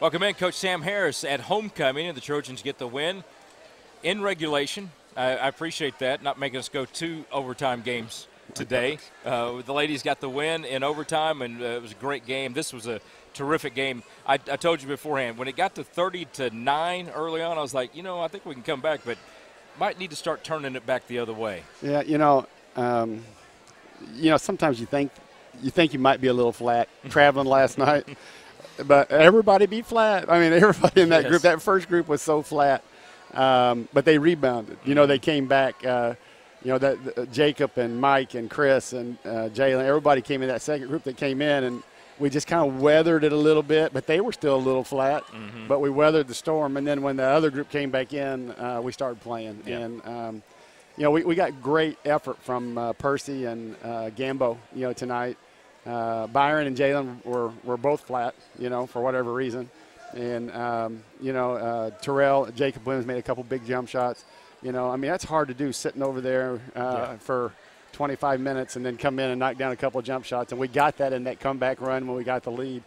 Welcome in, Coach Sam Harris at homecoming, and the Trojans get the win in regulation. I appreciate that, not making us go 2 overtime games today. The ladies got the win in overtime, and it was a great game. This was a terrific game. I told you beforehand, when it got to 30-9 early on, I was like, I think we can come back, but might need to start turning it back the other way. Yeah, sometimes you think you might be a little flat traveling last night. But everybody be flat. I mean, everybody in that group, that first group was so flat. But they rebounded. They came back. Jacob and Mike and Chris and Jalen, everybody came in that second group that came in, and we just kind of weathered it a little bit. But they were still a little flat. Mm-hmm. But we weathered the storm. And then when the other group came back in, we started playing. Yeah. And, we got great effort from Percy and Gambo, tonight. Byron and Jalen were both flat, for whatever reason. And, Terrell, Jacob Williams made a couple big jump shots. That's hard to do, sitting over there for 25 minutes and then come in and knock down a couple of jump shots. And we got that in that comeback run when we got the lead.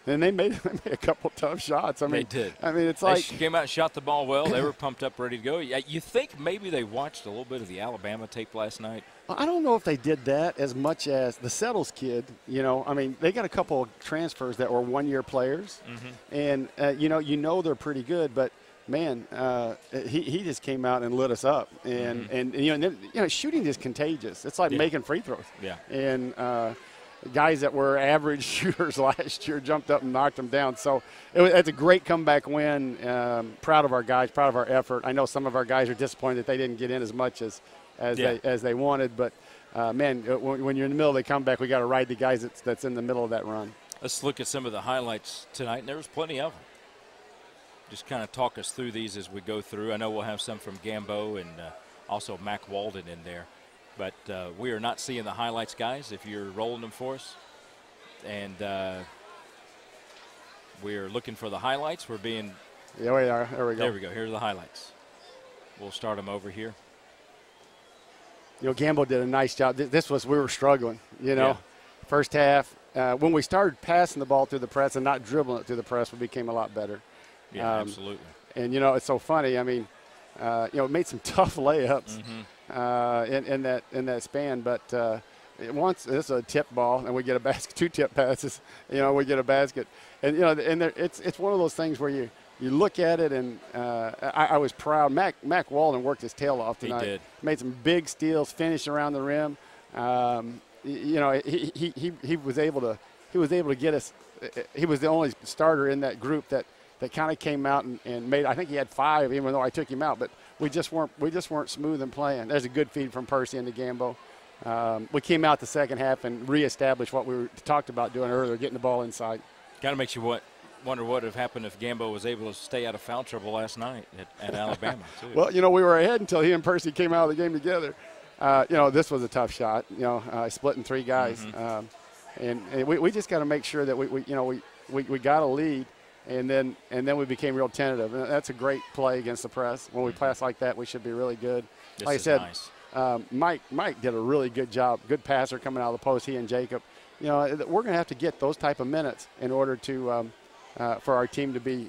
And they made a couple tough shots. They did. It's like they came out and shot the ball well. They were pumped up, ready to go. You think maybe they watched a little bit of the Alabama tape last night? Well, I don't know if they did that as much as the Settles kid. They got a couple of transfers that were one-year players, mm-hmm. and they're pretty good. But man, he just came out and lit us up, and mm-hmm. and shooting is contagious. It's like making free throws. Yeah, and. Guys that were average shooters last year jumped up and knocked them down. So it's a great comeback win. Proud of our guys, proud of our effort. I know some of our guys are disappointed that they didn't get in as much as they wanted. But, when you're in the middle of the comeback, we got to ride the guys that's in the middle of that run. Let's look at some of the highlights tonight, and there was plenty of them. Just kind of talk us through these as we go through. I know we'll have some from Gambo and also Mac Walden in there. But we are not seeing the highlights, guys, if you're rolling them for us. And we are looking for the highlights. We're being – Yeah, we are. There we go. There we go. Here's the highlights. We'll start them over here. Gambo did a nice job. We were struggling, First half. When we started passing the ball through the press and not dribbling it through the press, we became a lot better. Yeah, absolutely. And, it's so funny. Made some tough layups. Mm-hmm. In that span, but once it's a tip ball and we get a basket, 2 tip passes, we get a basket, and it's one of those things where you look at it, and I was proud. Mac Walden worked his tail off tonight. He did. Made some big steals, finished around the rim. He was able to get us. He was the only starter in that group that kind of came out and made. I think he had 5, even though I took him out, but. We just weren't smooth in playing. There's a good feed from Percy into Gambo. We came out the second half and reestablished what we talked about doing earlier, getting the ball inside. Kind of makes you wonder what would have happened if Gambo was able to stay out of foul trouble last night at Alabama, too. Well, we were ahead until he and Percy came out of the game together. This was a tough shot, splitting 3 guys. Mm-hmm. And we just got to make sure that we got a lead. And then we became real tentative. And that's a great play against the press. When we pass like that, we should be really good. Like I said, nice. Mike did a really good job. Good passer coming out of the post, he and Jacob. We're going to have to get those type of minutes in order to for our team to be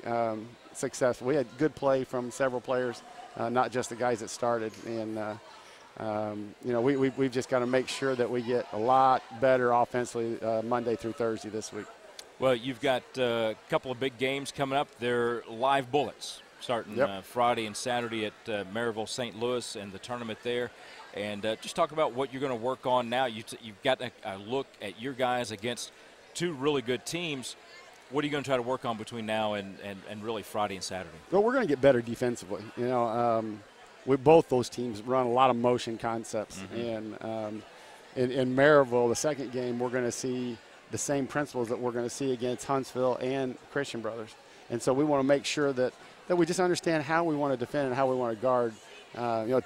successful. We had good play from several players, not just the guys that started. And, we've just got to make sure that we get a lot better offensively Monday through Thursday this week. Well, you've got a couple of big games coming up. They're live bullets starting Friday and Saturday at Maryville, St. Louis, and the tournament there. And just talk about what you're going to work on now. You've got a look at your guys against 2 really good teams. What are you going to try to work on between now and really Friday and Saturday? Well, we're going to get better defensively. Both those teams run a lot of motion concepts. Mm-hmm. And in Maryville, the second game, we're going to see – the same principles that we're going to see against Huntsville and Christian Brothers. And so we want to make sure that we just understand how we want to defend and how we want to guard.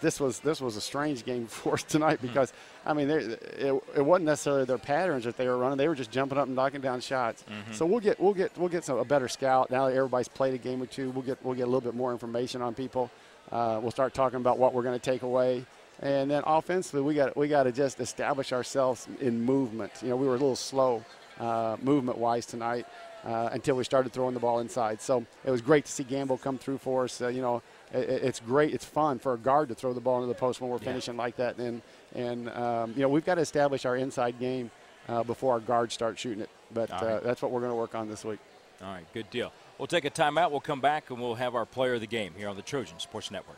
This was a strange game for us tonight because, it wasn't necessarily their patterns that they were running. They were just jumping up and knocking down shots. Mm-hmm. So we'll get a better scout. Now that everybody's played a game or 2, we'll get a little bit more information on people. We'll start talking about what we're going to take away. And then offensively, we got to just establish ourselves in movement. We were a little slow movement-wise tonight until we started throwing the ball inside. So it was great to see Gamble come through for us. It's great. It's fun for a guard to throw the ball into the post when we're finishing like that. And we've got to establish our inside game before our guards start shooting it. But that's what we're going to work on this week. All right, good deal. We'll take a timeout. We'll come back, and we'll have our player of the game here on the Trojan Sports Network.